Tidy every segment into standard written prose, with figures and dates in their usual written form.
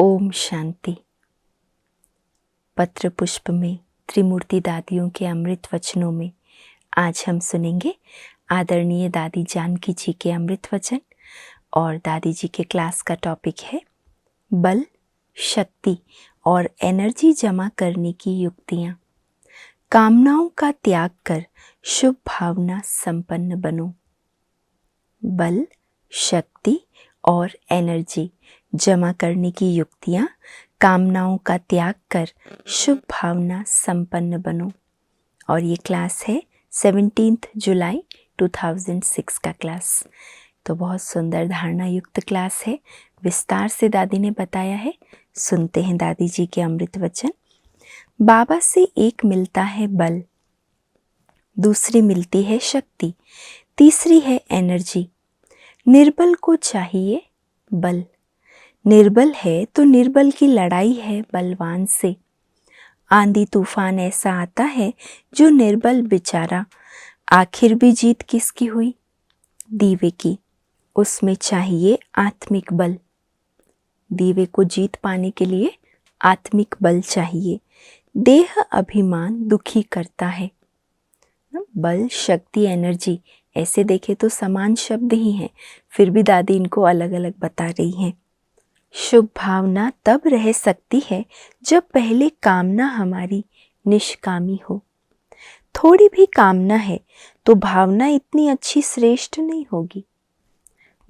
ओम शांति। पत्र पुष्प में त्रिमूर्ति दादियों के अमृत वचनों में आज हम सुनेंगे आदरणीय दादी जानकी जी के अमृत वचन। और दादी जी के क्लास का टॉपिक है बल, शक्ति और एनर्जी जमा करने की युक्तियाँ। कामनाओं का त्याग कर शुभ भावना संपन्न बनो। बल, शक्ति और एनर्जी जमा करने की युक्तियाँ, कामनाओं का त्याग कर शुभ भावना संपन्न बनो। और ये क्लास है 17 जुलाई 2006 का क्लास। तो बहुत सुंदर धारणा युक्त क्लास है, विस्तार से दादी ने बताया है। सुनते हैं दादी जी के अमृत वचन। बाबा से एक मिलता है बल, दूसरी मिलती है शक्ति, तीसरी है एनर्जी। निर्बल को चाहिए बल। निर्बल है तो निर्बल की लड़ाई है बलवान से। आंधी तूफान ऐसा आता है जो निर्बल बेचारा, आखिर भी जीत किसकी हुई? दीवे की। उसमें चाहिए आत्मिक बल। दीवे को जीत पाने के लिए आत्मिक बल चाहिए। देह अभिमान दुखी करता है। बल, शक्ति, एनर्जी ऐसे देखे तो समान शब्द ही हैं, फिर भी दादी इनको अलग अलग बता रही हैं। शुभ भावना तब रह सकती है जब पहले कामना हमारी निष्कामी हो। थोड़ी भी कामना है तो भावना इतनी अच्छी श्रेष्ठ नहीं होगी।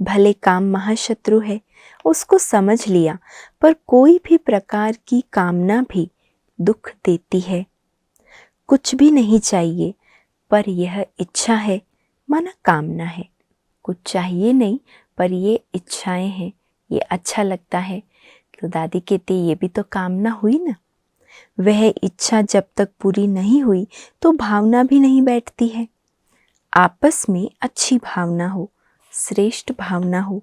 भले काम महाशत्रु है, उसको समझ लिया, पर कोई भी प्रकार की कामना भी दुख देती है। कुछ भी नहीं चाहिए पर यह इच्छा है, माना कामना है। कुछ चाहिए नहीं पर ये इच्छाएं हैं, ये अच्छा लगता है। तो दादी कहती ये भी तो कामना हुई ना। वह इच्छा जब तक पूरी नहीं हुई तो भावना भी नहीं बैठती है। आपस में अच्छी भावना हो, श्रेष्ठ भावना हो।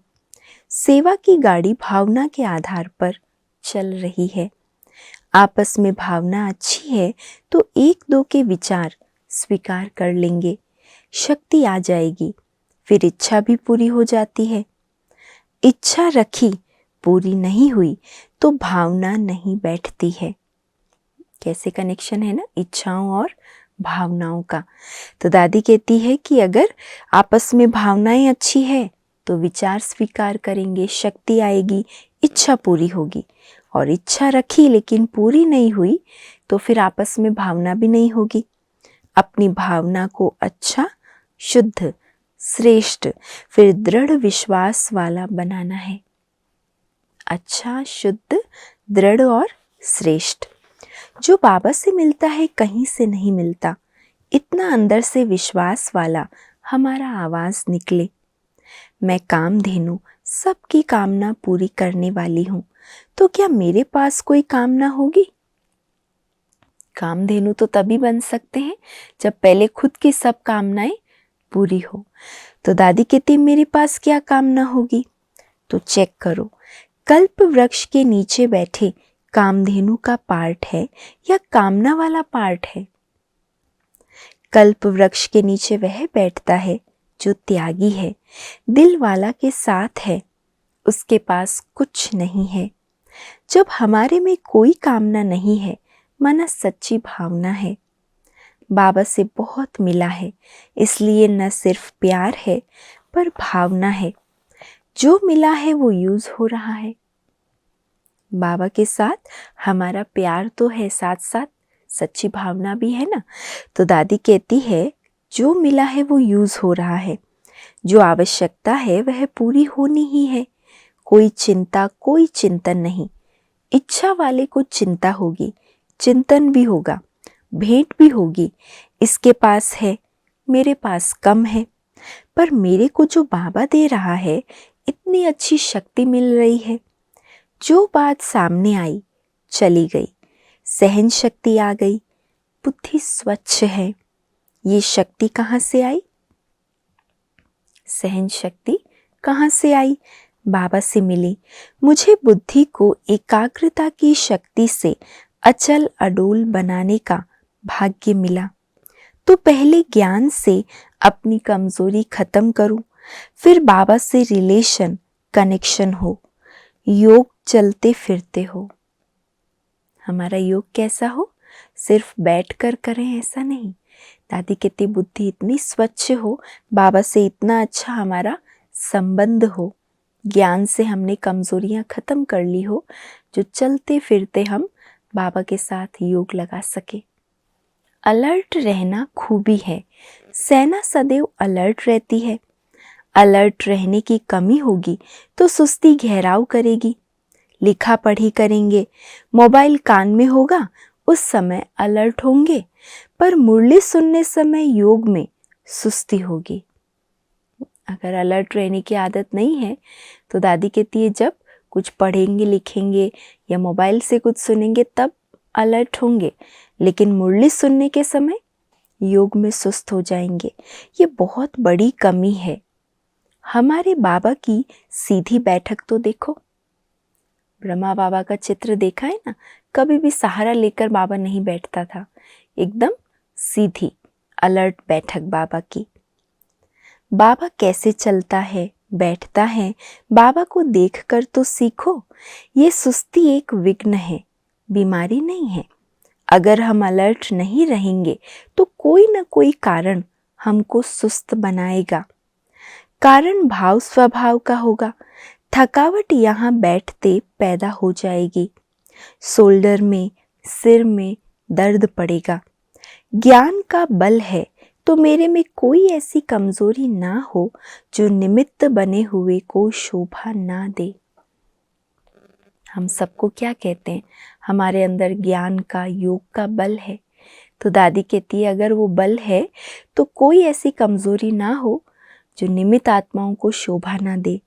सेवा की गाड़ी भावना के आधार पर चल रही है। आपस में भावना अच्छी है तो एक दो के विचार स्वीकार कर लेंगे, शक्ति आ जाएगी, फिर इच्छा भी पूरी हो जाती है। इच्छा रखी, पूरी नहीं हुई तो भावना नहीं बैठती है। कैसे कनेक्शन है ना इच्छाओं और भावनाओं का। तो दादी कहती है कि अगर आपस में भावनाएं अच्छी है तो विचार स्वीकार करेंगे, शक्ति आएगी, इच्छा पूरी होगी। और इच्छा रखी लेकिन पूरी नहीं हुई तो फिर आपस में भावना भी नहीं होगी। अपनी भावना को अच्छा, शुद्ध, श्रेष्ठ, फिर दृढ़ विश्वास वाला बनाना है। अच्छा, शुद्ध, दृढ़ और श्रेष्ठ। जो बाबा से मिलता है कहीं से नहीं मिलता। इतना अंदर से विश्वास वाला हमारा आवाज निकले। मैं कामधेनु सबकी कामना पूरी करने वाली हूँ, तो क्या मेरे पास कोई कामना होगी? कामधेनु तो तभी बन सकते हैं जब पहले खुद की सब कामनाएं पूरी हो। तो दादी कहती मेरे पास क्या कामना होगी? तो चेक करो, कल्प वृक्ष के नीचे बैठे कामधेनु का पार्ट है या कामना वाला पार्ट है? कल्प वृक्ष के नीचे वह बैठता है जो त्यागी है, दिल वाला के साथ है, उसके पास कुछ नहीं है। जब हमारे में कोई कामना नहीं है, माना सच्ची भावना है। बाबा से बहुत मिला है, इसलिए न सिर्फ प्यार है पर भावना है। जो मिला है वो यूज हो रहा है। बाबा के साथ हमारा प्यार तो है, साथ साथ सच्ची भावना भी है ना। तो दादी कहती है जो मिला है वो यूज हो रहा है। जो आवश्यकता है वह पूरी होनी ही है। कोई चिंता, कोई चिंतन नहीं। इच्छा वाले को चिंता होगी, चिंतन भी होगा, भेंट भी होगी। इसके पास है, मेरे पास कम है, पर मेरे को जो बाबा दे रहा है इतनी अच्छी शक्ति मिल रही है। जो बात सामने आई चली गई, सहन शक्ति आ गई, बुद्धि स्वच्छ है। ये शक्ति कहाँ से आई? सहन शक्ति कहाँ से आई? बाबा से मिली। मुझे बुद्धि को एकाग्रता की शक्ति से अचल अडोल बनाने का भाग्य मिला। तो पहले ज्ञान से अपनी कमजोरी खत्म करूं, फिर बाबा से रिलेशन, कनेक्शन हो। योग चलते फिरते हो। हमारा योग कैसा हो? सिर्फ बैठ कर करें ऐसा नहीं। दादी कहती बुद्धि इतनी स्वच्छ हो, बाबा से इतना अच्छा हमारा संबंध हो, ज्ञान से हमने कमजोरियां खत्म कर ली हो, जो चलते फिरते हम बाबा के साथ योग लगा सके। अलर्ट रहना खूबी है। सेना सदैव अलर्ट रहती है। अलर्ट रहने की कमी होगी तो सुस्ती घेराव करेगी। लिखा पढ़ी करेंगे, मोबाइल कान में होगा, उस समय अलर्ट होंगे, पर मुरली सुनने समय योग में सुस्ती होगी। अगर अलर्ट रहने की आदत नहीं है तो दादी कहती है जब कुछ पढ़ेंगे लिखेंगे या मोबाइल से कुछ सुनेंगे तब अलर्ट होंगे, लेकिन मुरली सुनने के समय योग में सुस्त हो जाएंगे। ये बहुत बड़ी कमी है। हमारे बाबा की सीधी बैठक तो देखो। ब्रह्मा बाबा का चित्र देखा है ना? कभी भी सहारा लेकर बाबा नहीं बैठता था, एकदम सीधी अलर्ट बैठक बाबा की। बाबा कैसे चलता है, बैठता है, बाबा को देखकर तो सीखो। ये सुस्ती एक विघ्न है, बीमारी नहीं है। अगर हम अलर्ट नहीं रहेंगे तो कोई ना कोई कारण हमको सुस्त बनाएगा। कारण भाव स्वभाव का होगा। थकावट यहाँ बैठते पैदा हो जाएगी। शोल्डर में, सिर में दर्द पड़ेगा। ज्ञान का बल है तो मेरे में कोई ऐसी कमजोरी ना हो जो निमित्त बने हुए को शोभा ना दे। हम सबको क्या कहते हैं? हमारे अंदर ज्ञान का, योग का बल है। तो दादी कहती है अगर वो बल है तो कोई ऐसी कमजोरी ना हो जो निमित्त आत्माओं को शोभा ना दे।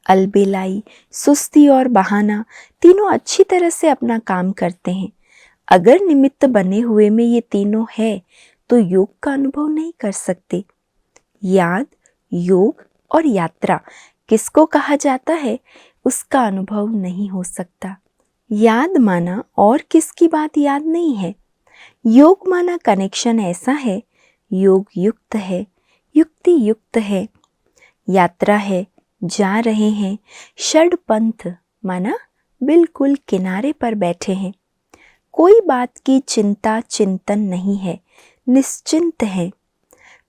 अलबेलाई, सुस्ती और बहाना तीनों अच्छी तरह से अपना काम करते हैं। अगर निमित्त बने हुए में ये तीनों है तो योग का अनुभव नहीं कर सकते। याद, योग और यात्रा किसको कहा जाता है उसका अनुभव नहीं हो सकता। याद माना और किसकी बात याद नहीं है। योग माना कनेक्शन ऐसा है, योग युक्त है, युक्ति युक्त है, यात्रा है, जा रहे हैं। षड पंथ माना बिल्कुल किनारे पर बैठे हैं। कोई बात की चिंता चिंतन नहीं है, निश्चिंत है।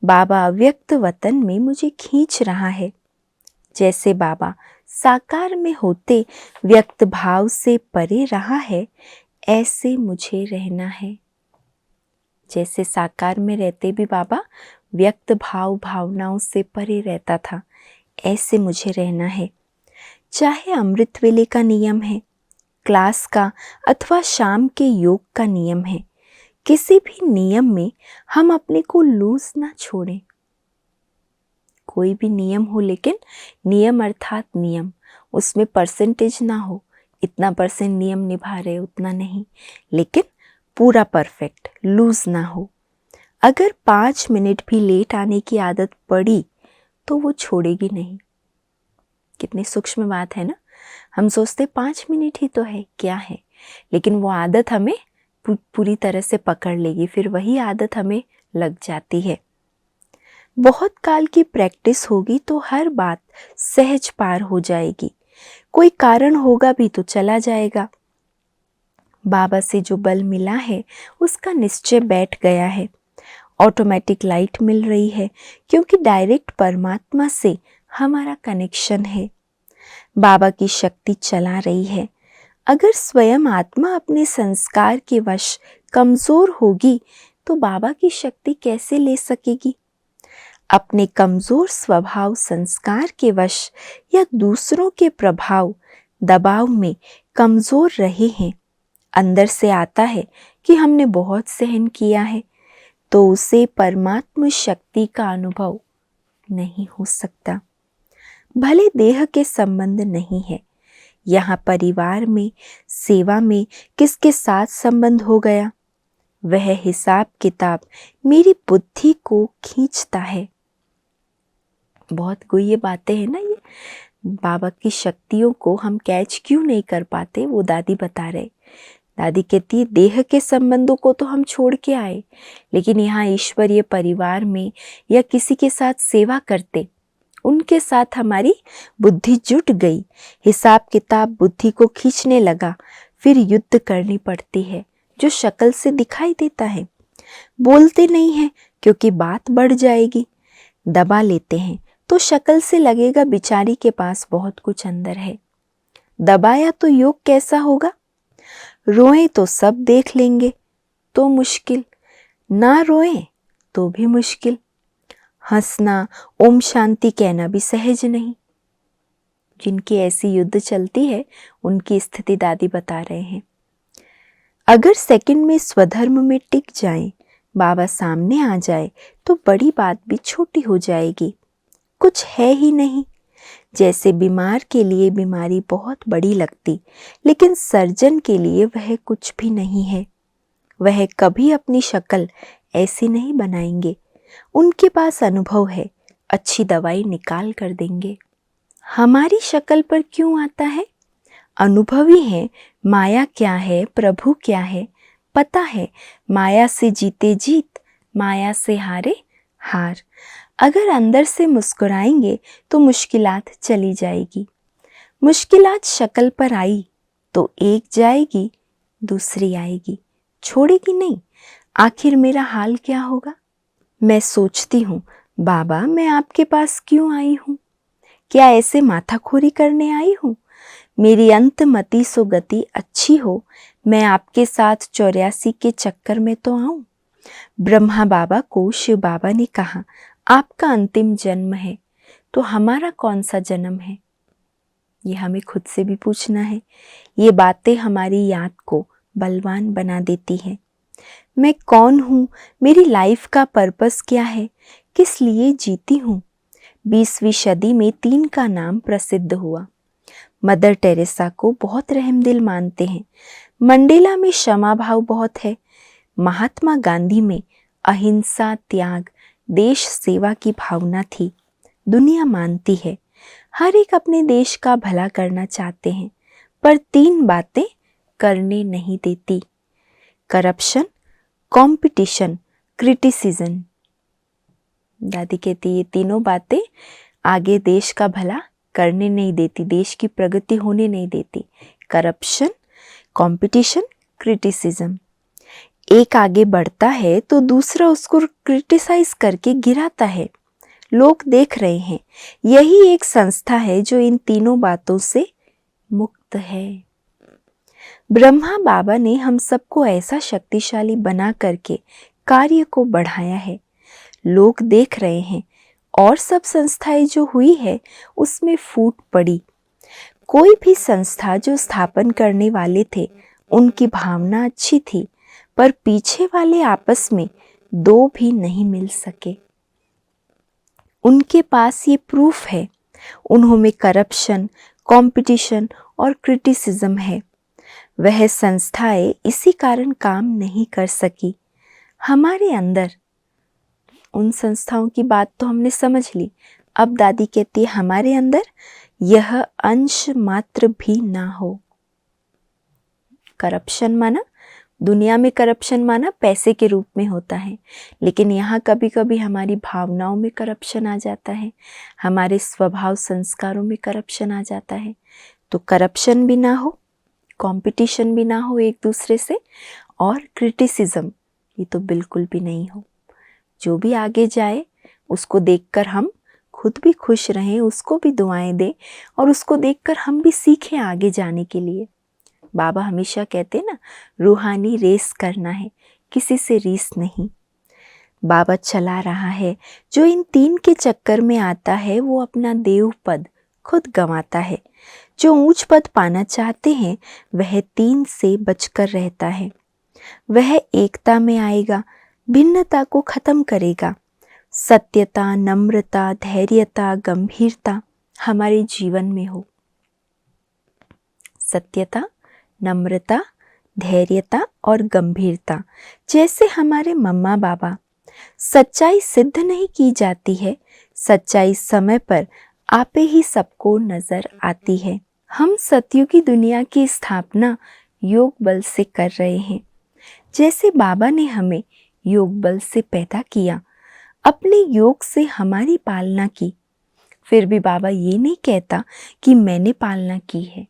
बाबा व्यक्त वतन में मुझे खींच रहा है। जैसे बाबा साकार में होते व्यक्त भाव से परे रहा है, ऐसे मुझे रहना है। जैसे साकार में रहते भी बाबा व्यक्त भाव भावनाओं से परे रहता था, ऐसे मुझे रहना है। चाहे अमृत वेले का नियम है, क्लास का अथवा शाम के योग का नियम है, किसी भी नियम में हम अपने को लूज ना छोड़ें। कोई भी नियम हो, लेकिन नियम अर्थात नियम, उसमें परसेंटेज ना हो, इतना परसेंट नियम निभा रहे उतना नहीं, लेकिन पूरा परफेक्ट, लूज ना हो। अगर 5 मिनट भी लेट आने की आदत पड़ी तो वो छोड़ेगी नहीं। कितनी सूक्ष्म बात है ना। हम सोचते 5 मिनट ही तो है, क्या है, लेकिन वो आदत हमें पूरी तरह से पकड़ लेगी, फिर वही आदत हमें लग जाती है। बहुत काल की प्रैक्टिस होगी तो हर बात सहज पार हो जाएगी। कोई कारण होगा भी तो चला जाएगा। बाबा से जो बल मिला है उसका निश्चय बैठ गया है। ऑटोमेटिक लाइट मिल रही है क्योंकि डायरेक्ट परमात्मा से हमारा कनेक्शन है। बाबा की शक्ति चला रही है। अगर स्वयं आत्मा अपने संस्कार के वश कमजोर होगी तो बाबा की शक्ति कैसे ले सकेगी? अपने कमजोर स्वभाव संस्कार के वश या दूसरों के प्रभाव दबाव में कमजोर रहे हैं। अंदर से आता है कि हमने बहुत सहन किया है, तो उसे परमात्मा शक्ति का अनुभव नहीं हो सकता। भले देह के संबंध नहीं है, यहाँ परिवार में, सेवा में किसके साथ संबंध हो गया, वह हिसाब किताब मेरी बुद्धि को खींचता है। बहुत गुह्य बातें हैं ना ये। बाबा की शक्तियों को हम कैच क्यों नहीं कर पाते, वो दादी बता रहे। दादी कहती है देह के संबंधों को तो हम छोड़ के आए, लेकिन यहाँ ईश्वरीय परिवार में या किसी के साथ सेवा करते उनके साथ हमारी बुद्धि जुट गई, हिसाब किताब बुद्धि को खींचने लगा। फिर युद्ध करनी पड़ती है जो शक्ल से दिखाई देता है। बोलते नहीं हैं क्योंकि बात बढ़ जाएगी। दबा लेते हैं तो शक्ल से लगेगा बिचारी के पास बहुत कुछ अंदर है। दबाया तो योग कैसा होगा? रोएं तो सब देख लेंगे तो मुश्किल, ना रोएं तो भी मुश्किल। हंसना, ओम शांति कहना भी सहज नहीं। जिनकी ऐसी युद्ध चलती है उनकी स्थिति दादी बता रहे हैं। अगर सेकंड में स्वधर्म में टिक जाएं, बाबा सामने आ जाए तो बड़ी बात भी छोटी हो जाएगी। कुछ है ही नहीं। जैसे बीमार के लिए बीमारी बहुत बड़ी लगती, लेकिन सर्जन के लिए वह कुछ भी नहीं है। वह कभी अपनी शक्ल ऐसी नहीं बनाएंगे। उनके पास अनुभव है, अच्छी दवाई निकाल कर देंगे। हमारी शक्ल पर क्यों आता है? अनुभवी है माया क्या है, प्रभु क्या है। पता है माया से जीते जीत, माया से हारे हार। अगर अंदर से मुस्कुराएंगे तो मुश्किलात चली जाएगी। मुश्किलात शक्ल पर आई तो एक जाएगी, दूसरी आएगी, छोड़ेगी नहीं। आखिर मेरा हाल क्या होगा? मैं सोचती हूँ, बाबा मैं आपके पास क्यों आई हूँ? क्या ऐसे माथाखोरी करने आई हूँ? मेरी अंतमति सो गति अच्छी हो, मैं आपके साथ 84 के चक्कर में तो आऊं। ब्रह्मा बाबा को शिव बाबा ने कहा, आपका अंतिम जन्म है, तो हमारा कौन सा जन्म है? ये हमें खुद से भी पूछना है। ये बातें हमारी याद को बलवान बना देती है। मैं कौन हूँ? मेरी लाइफ का पर्पस क्या है? किस लिए जीती हूँ? 20वीं सदी में 3 का नाम प्रसिद्ध हुआ। मदर टेरेसा को बहुत रहमदिल मानते हैं। मंडेला में क्षमा भाव बहुत है। महात्मा गांधी में अहिंसा, त्याग, देश सेवा की भावना थी। दुनिया मानती है, हर एक अपने देश का भला करना चाहते हैं, पर 3 बातें करने नहीं देती: करप्शन, कंपटीशन, क्रिटिसिज्म। दादी कहती ये तीनों बातें आगे देश का भला करने नहीं देती, देश की प्रगति होने नहीं देती। Corruption, competition, criticism. एक आगे बढ़ता है तो दूसरा उसको क्रिटिसाइज करके गिराता है। लोग देख रहे हैं। यही एक संस्था है जो इन तीनों बातों से मुक्त है। ब्रह्मा बाबा ने हम सबको ऐसा शक्तिशाली बना करके कार्य को बढ़ाया है। लोग देख रहे हैं और सब संस्थाएं जो हुई है उसमें फूट पड़ी। कोई भी संस्था जो स्थापन करने वाले थे उनकी भावना अच्छी थी, पर पीछे वाले आपस में 2 भी नहीं मिल सके। उनके पास ये प्रूफ है। उन्होंने करप्शन, कंपटीशन और क्रिटिसिज्म है। वह संस्थाएं इसी कारण काम नहीं कर सकी। हमारे अंदर उन संस्थाओं की बात तो हमने समझ ली। अब दादी कहती है हमारे अंदर यह अंश मात्र भी ना हो। करप्शन माना, दुनिया में करप्शन माना पैसे के रूप में होता है, लेकिन यहाँ कभी कभी हमारी भावनाओं में करप्शन आ जाता है, हमारे स्वभाव संस्कारों में करप्शन आ जाता है। तो करप्शन भी ना हो, कंपटीशन भी ना हो एक दूसरे से, और क्रिटिसिज्म ये तो बिल्कुल भी नहीं हो। जो भी आगे जाए उसको देखकर हम खुद भी खुश रहें, उसको भी दुआएं दें और उसको देखकर हम भी सीखें आगे जाने के लिए। बाबा हमेशा कहते हैं ना, रूहानी रेस करना है, किसी से रीस नहीं। बाबा चला रहा है। जो इन 3 के चक्कर में आता है वो अपना देव पद खुद गंवाता है। जो ऊंच पद पाना चाहते हैं वह 3 से बचकर रहता है। वह एकता में आएगा, भिन्नता को खत्म करेगा। सत्यता, नम्रता, धैर्यता, गंभीरता हमारे जीवन में हो। सत्यता, नम्रता, धैर्यता और गंभीरता। जैसे हमारे मम्मा बाबा। सच्चाई सिद्ध नहीं की जाती है, सच्चाई समय पर आपे ही सबको नजर आती है। हम सत्युगी की दुनिया की स्थापना योग बल से कर रहे हैं। जैसे बाबा ने हमें योग बल से पैदा किया, अपने योग से हमारी पालना की। फिर भी बाबा ये नहीं कहता कि मैंने पालना की है।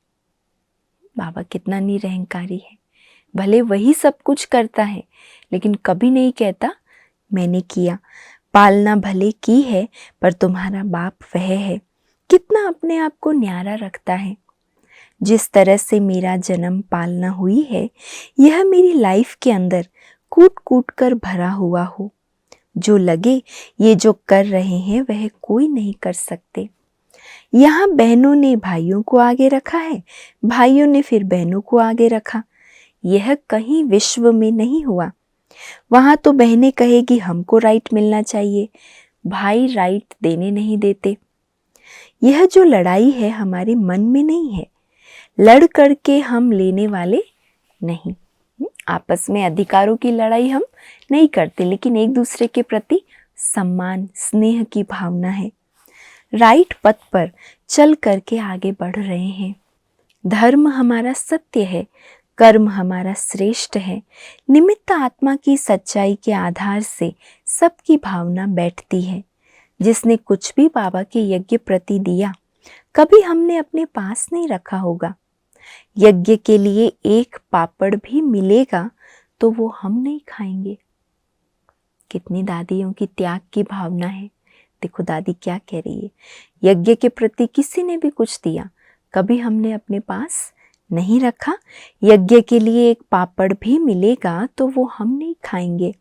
बाबा कितना निरहंकारी है। भले वही सब कुछ करता है, लेकिन कभी नहीं कहता मैंने किया। पालना भले की है, पर तुम्हारा बाप वह है। कितना अपने आप को न्यारा रखता है। जिस तरह से मेरा जन्म पालना हुई है, यह मेरी लाइफ के अंदर कूट कूट कर भरा हुआ हो। जो लगे ये जो कर रहे हैं वह कोई नहीं कर सकते। यहाँ बहनों ने भाइयों को आगे रखा है, भाइयों ने फिर बहनों को आगे रखा। यह कहीं विश्व में नहीं हुआ। वहाँ तो बहनें कहेगी हमको राइट मिलना चाहिए, भाई राइट देने नहीं देते। यह जो लड़ाई है हमारे मन में नहीं है। लड़ करके हम लेने वाले नहीं। आपस में अधिकारों की लड़ाई हम नहीं करते, लेकिन एक दूसरे के प्रति सम्मान स्नेह की भावना है। राइट पथ पर चल करके आगे बढ़ रहे हैं। धर्म हमारा सत्य है, कर्म हमारा श्रेष्ठ है। निमित्त आत्मा की सच्चाई के आधार से सबकी भावना बैठती है। जिसने कुछ भी बाबा के यज्ञ प्रति दिया, कभी हमने अपने पास नहीं रखा होगा। यज्ञ के लिए एक पापड़ भी मिलेगा तो वो हम नहीं खाएंगे। कितनी दादियों की त्याग की भावना है। देखो दादी क्या कह रही है, यज्ञ के प्रति किसी ने भी कुछ दिया, कभी हमने अपने पास नहीं रखा। यज्ञ के लिए एक पापड़ भी मिलेगा तो वो हम नहीं खाएंगे।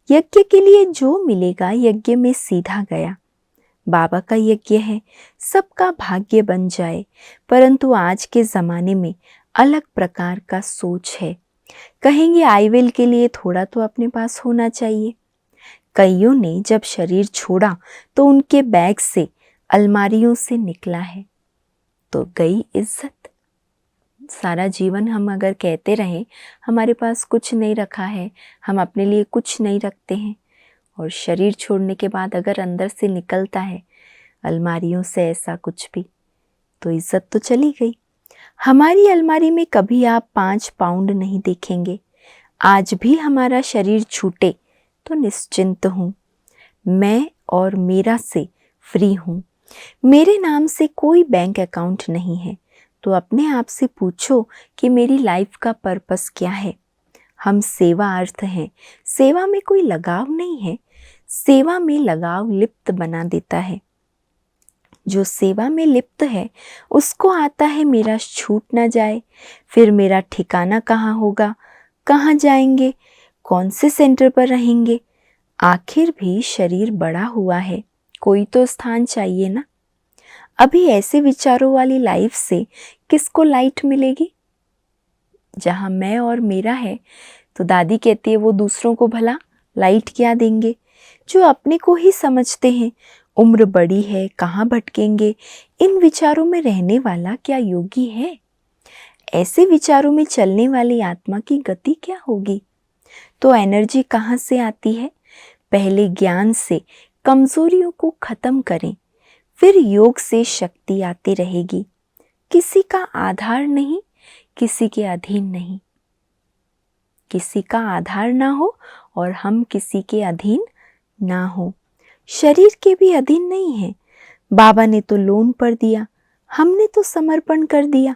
यज्ञ के लिए जो मिलेगा यज्ञ में सीधा गया। बाबा का यज्ञ है, सबका भाग्य बन जाए। परंतु आज के ज़माने में अलग प्रकार का सोच है। कहेंगे आई विल के लिए थोड़ा तो अपने पास होना चाहिए। कईयों ने जब शरीर छोड़ा तो उनके बैग से अलमारियों से निकला है तो गई इज्जत। सारा जीवन हम अगर कहते रहें हमारे पास कुछ नहीं रखा है, हम अपने लिए कुछ नहीं रखते हैं, और शरीर छोड़ने के बाद अगर अंदर से निकलता है अलमारियों से ऐसा कुछ भी, तो इज्जत तो चली गई। हमारी अलमारी में कभी आप 5 पाउंड नहीं देखेंगे। आज भी हमारा शरीर छूटे तो निश्चिंत हूँ। मैं और मेरा से फ्री हूँ। मेरे नाम से कोई बैंक अकाउंट नहीं है। तो अपने आप से पूछो कि मेरी लाइफ का पर्पस क्या है। हम सेवा अर्थ हैं। सेवा में कोई लगाव नहीं है। सेवा में लगाव लिप्त बना देता है। जो सेवा में लिप्त है उसको आता है मेरा छूट ना जाए, फिर मेरा ठिकाना कहाँ होगा, कहाँ जाएंगे, कौन से सेंटर पर रहेंगे। आखिर भी शरीर बड़ा हुआ है, कोई तो स्थान चाहिए ना। अभी ऐसे विचारों वाली लाइफ से किसको लाइट मिलेगी। जहाँ मैं और मेरा है तो दादी कहती है वो दूसरों को भला लाइट क्या देंगे। जो अपने को ही समझते हैं उम्र बड़ी है, कहाँ भटकेंगे, इन विचारों में रहने वाला क्या योगी है। ऐसे विचारों में चलने वाली आत्मा की गति क्या होगी। तो एनर्जी कहाँ से आती है। पहले ज्ञान से कमजोरियों को खत्म करें, फिर योग से शक्ति आती रहेगी। किसी का आधार नहीं, किसी के अधीन नहीं। किसी का आधार ना हो और हम किसी के अधीन ना हो। शरीर के भी अधीन नहीं है। बाबा ने तो लोन पर दिया, हमने तो समर्पण कर दिया।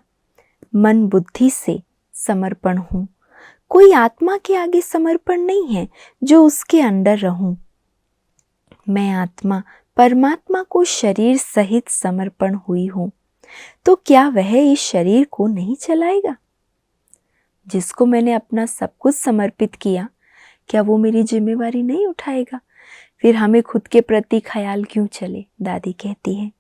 मन बुद्धि से समर्पण हूँ। कोई आत्मा के आगे समर्पण नहीं है जो उसके अंडर रहूं। मैं आत्मा परमात्मा को शरीर सहित समर्पण हुई हूँ। तो क्या वह इस शरीर को नहीं चलाएगा। जिसको मैंने अपना सब कुछ समर्पित किया, क्या वो मेरी जिम्मेवारी नहीं उठाएगा। फिर हमें खुद के प्रति ख्याल क्यों चले, दादी कहती है।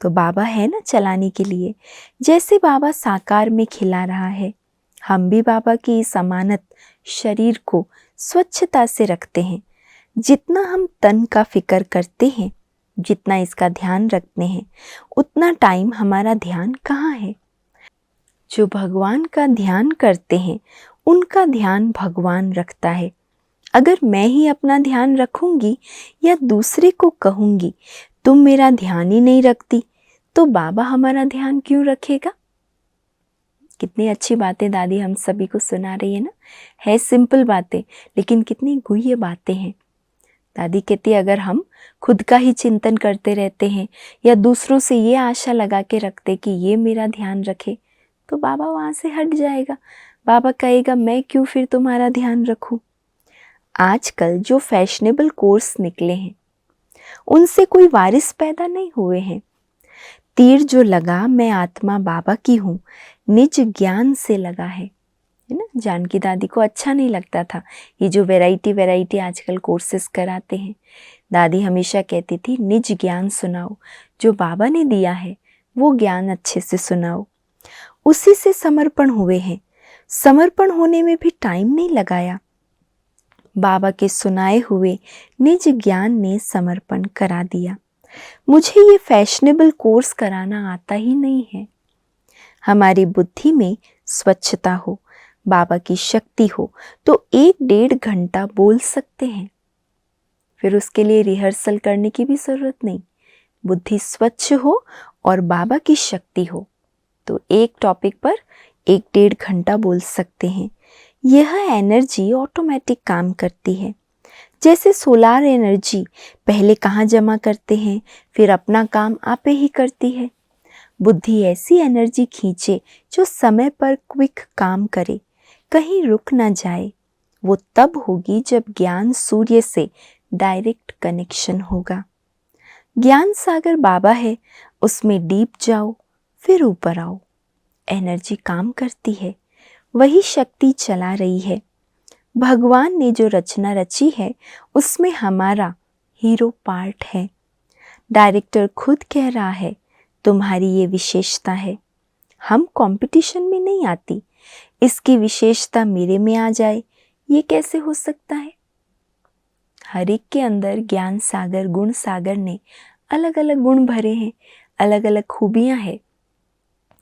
तो बाबा है ना चलाने के लिए। जैसे बाबा साकार में खिला रहा है, हम भी बाबा की इस अमानत शरीर को स्वच्छता से रखते हैं। जितना हम तन का फिक्र करते हैं, जितना इसका ध्यान रखते हैं, उतना टाइम हमारा ध्यान कहाँ है। जो भगवान का ध्यान करते हैं उनका ध्यान भगवान रखता है। अगर मैं ही अपना ध्यान रखूंगी या दूसरे को कहूंगी तुम मेरा ध्यान ही नहीं रखती, तो बाबा हमारा ध्यान क्यों रखेगा। कितनी अच्छी बातें दादी हम सभी को सुना रही है ना। है सिंपल बातें, लेकिन कितनी गुह्य बातें हैं। दादी कहती अगर हम खुद का ही चिंतन करते रहते हैं या दूसरों से ये आशा लगा के रखते कि ये मेरा ध्यान रखे, तो बाबा वहाँ से हट जाएगा। बाबा कहेगा मैं क्यों फिर तुम्हारा ध्यान रखूं। आजकल जो फैशनेबल कोर्स निकले हैं उनसे कोई वारिस पैदा नहीं हुए हैं। तीर जो लगा मैं आत्मा बाबा की हूँ निज ज्ञान से लगा है ना। जानकी दादी को अच्छा नहीं लगता था ये जो वैरायटी आजकल कोर्सेस कराते हैं। दादी हमेशा कहती थी निज ज्ञान सुनाओ, जो बाबा ने दिया है वो ज्ञान अच्छे से सुनाओ। उसी से समर्पण हुए हैं। समर्पण होने में भी टाइम नहीं लगाया। बाबा के सुनाए हुए निज ज्ञान ने समर्पण करा दिया। मुझे ये फैशनेबल कोर्स कराना आता ही नहीं है। हमारी बुद्धि में स्वच्छता हो, बाबा की शक्ति हो तो 1-1.5 घंटा बोल सकते हैं। फिर उसके लिए रिहर्सल करने की भी ज़रूरत नहीं। बुद्धि स्वच्छ हो और बाबा की शक्ति हो तो एक टॉपिक पर 1-1.5 घंटा बोल सकते हैं। यह एनर्जी ऑटोमेटिक काम करती है। जैसे सोलार एनर्जी पहले कहाँ जमा करते हैं, फिर अपना काम आपे ही करती है। बुद्धि ऐसी एनर्जी खींचे जो समय पर क्विक काम करे, कहीं रुक ना जाए। वो तब होगी जब ज्ञान सूर्य से डायरेक्ट कनेक्शन होगा। ज्ञान सागर बाबा है, उसमें डीप जाओ फिर ऊपर आओ। एनर्जी काम करती है, वही शक्ति चला रही है। भगवान ने जो रचना रची है उसमें हमारा हीरो पार्ट है। डायरेक्टर खुद कह रहा है तुम्हारी ये विशेषता है। हम कंपटीशन में नहीं आती, इसकी विशेषता मेरे में आ जाए ये कैसे हो सकता है। हर एक के अंदर ज्ञान सागर गुण सागर ने अलग अलग गुण भरे हैं, अलग अलग खूबियां हैं।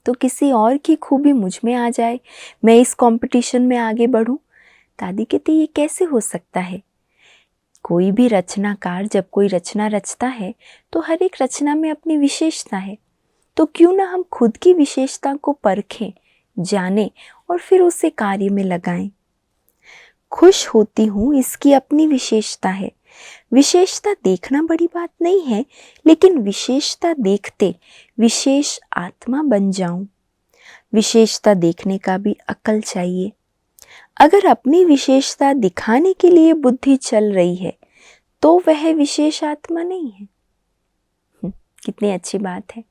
तो किसी और की खूबी मुझ में आ जाए, मैं इस कंपटीशन में आगे बढ़ूं। दादी कहती ये कैसे हो सकता है। कोई भी रचनाकार जब कोई रचना रचता है तो हर एक रचना में अपनी विशेषता है। तो क्यों ना हम खुद की विशेषता को परखें, जानें और फिर उसे कार्य में लगाएं। खुश होती हूँ इसकी अपनी विशेषता है। विशेषता देखना बड़ी बात नहीं है, लेकिन विशेषता देखते विशेष आत्मा बन जाऊं। विशेषता देखने का भी अक्ल चाहिए। अगर अपनी विशेषता दिखाने के लिए बुद्धि चल रही है तो वह विशेष आत्मा नहीं है। कितनी अच्छी बात है।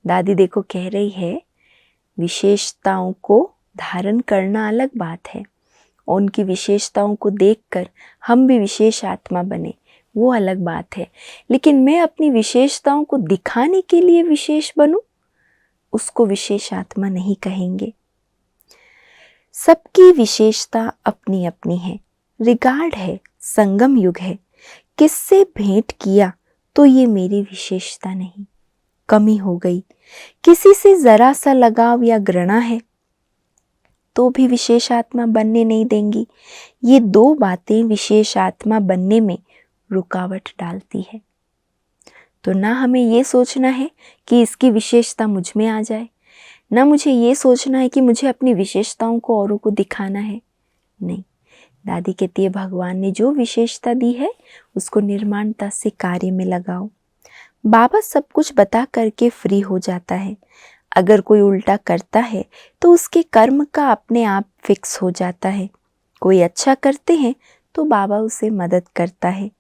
दादी देखो कह रही है विशेषताओं को धारण करना अलग बात है, उनकी विशेषताओं को देखकर हम भी विशेष आत्मा बने वो अलग बात है। लेकिन मैं अपनी विशेषताओं को दिखाने के लिए विशेष बनूं, उसको विशेष आत्मा नहीं कहेंगे। सबकी विशेषता अपनी अपनी है। रिगार्ड है, संगम युग है। किससे भेंट किया तो ये मेरी विशेषता नहीं, कमी हो गई। किसी से जरा सा लगाव या घृणा है तो भी विशेष आत्मा बनने नहीं देंगी। ये दो बातें विशेष आत्मा बनने में रुकावट डालती है। तो ना हमें ये सोचना है कि इसकी विशेषता मुझ में आ जाए, ना मुझे ये सोचना है कि मुझे अपनी विशेषताओं को औरों को दिखाना है। नहीं, दादी कहती है भगवान ने जो विशेषता दी है उसको निर्माणता से कार्य में लगाओ। बाबा सब कुछ बता करके फ्री हो जाता है। अगर कोई उल्टा करता है तो उसके कर्म का अपने आप फिक्स हो जाता है। कोई अच्छा करते हैं तो बाबा उसे मदद करता है,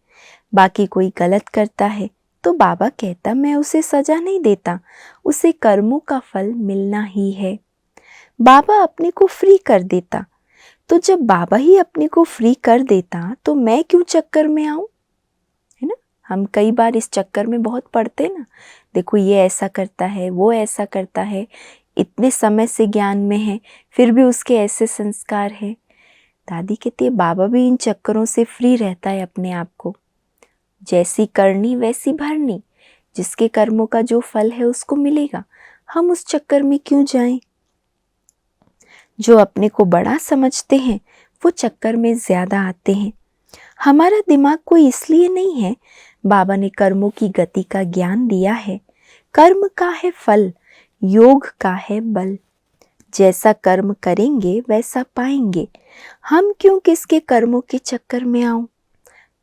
बाकी कोई गलत करता है तो बाबा कहता मैं उसे सजा नहीं देता, उसे कर्मों का फल मिलना ही है। बाबा अपने को फ्री कर देता। तो जब बाबा ही अपने को फ्री कर देता तो मैं क्यों चक्कर में आऊं, है ना। हम कई बार इस चक्कर में बहुत पड़ते ना, देखो ये ऐसा करता है, वो ऐसा करता है, इतने समय से ज्ञान में है फिर भी उसके ऐसे संस्कार हैं। दादी कहती है बाबा भी इन चक्करों से फ्री रहता है अपने आप को। जैसी करनी वैसी भरनी, जिसके कर्मों का जो फल है उसको मिलेगा, हम उस चक्कर में क्यों जाएं। जो अपने को बड़ा समझते हैं वो चक्कर में ज्यादा आते हैं। हमारा दिमाग कोई इसलिए नहीं है, बाबा ने कर्मों की गति का ज्ञान दिया है। कर्म का है फल, योग का है बल। जैसा कर्म करेंगे वैसा पाएंगे। हम क्यों किसके कर्मों के चक्कर में आऊं।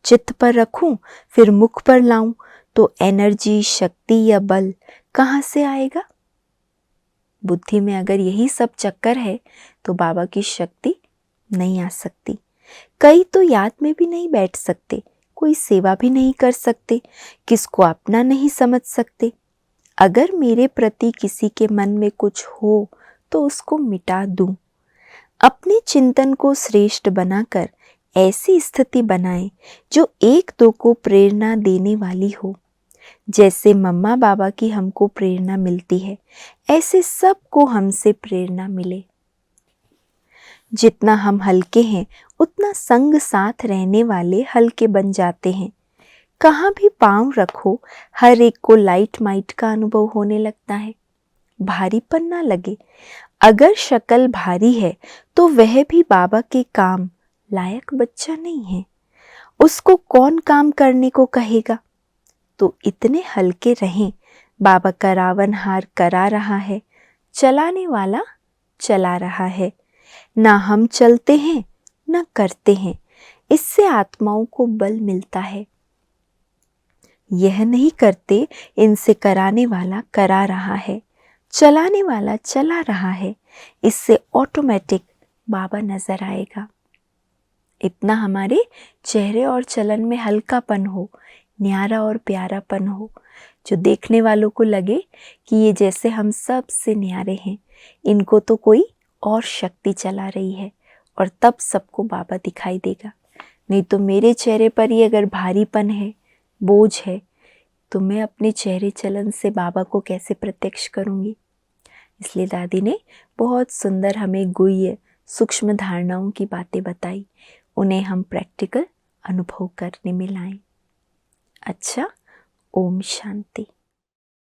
चित्त पर रखूं फिर मुख पर लाऊं तो एनर्जी, शक्ति या बल कहाँ से आएगा? बुद्धि में अगर यही सब चक्कर है तो बाबा की शक्ति नहीं आ सकती। कई तो याद में भी नहीं बैठ सकते, कोई सेवा भी नहीं कर सकते, किसको अपना नहीं समझ सकते। अगर मेरे प्रति किसी के मन में कुछ हो तो उसको मिटा दूं। अपने चिंतन को श्रेष्ठ बनाकर ऐसी स्थिति बनाएं जो एक दो को प्रेरणा देने वाली हो। जैसे मम्मा बाबा की हमको प्रेरणा मिलती है, ऐसे सबको हमसे प्रेरणा मिले। जितना हम हल्के हैं उतना संग साथ रहने वाले हल्के बन जाते हैं। कहाँ भी पांव रखो हर एक को लाइट माइट का अनुभव होने लगता है, भारीपन ना लगे। अगर शक्ल भारी है तो वह भी बाबा के काम लायक बच्चा नहीं है, उसको कौन काम करने को कहेगा। तो इतने हल्के रहें। बाबा का रावण हार करा रहा है, चलाने वाला चला रहा है। ना हम चलते हैं ना करते हैं, इससे आत्माओं को बल मिलता है। यह नहीं करते, इनसे कराने वाला करा रहा है, चलाने वाला चला रहा है। इससे ऑटोमेटिक बाबा नजर आएगा। इतना हमारे चेहरे और चलन में हल्कापन हो, न्यारा और प्यारापन हो, जो देखने वालों को लगे कि ये जैसे हम सब से न्यारे हैं, इनको तो कोई और शक्ति चला रही है, और तब सबको बाबा दिखाई देगा। नहीं तो मेरे चेहरे पर ही अगर भारीपन है, बोझ है, तो मैं अपने चेहरे चलन से बाबा को कैसे प्रत्यक्ष करूँगी। इसलिए दादी ने बहुत सुंदर हमें गुह्य सूक्ष्म धारणाओं की बातें बताई, उन्हें हम प्रैक्टिकल अनुभव करने में लाएं। अच्छा, ओम शांति।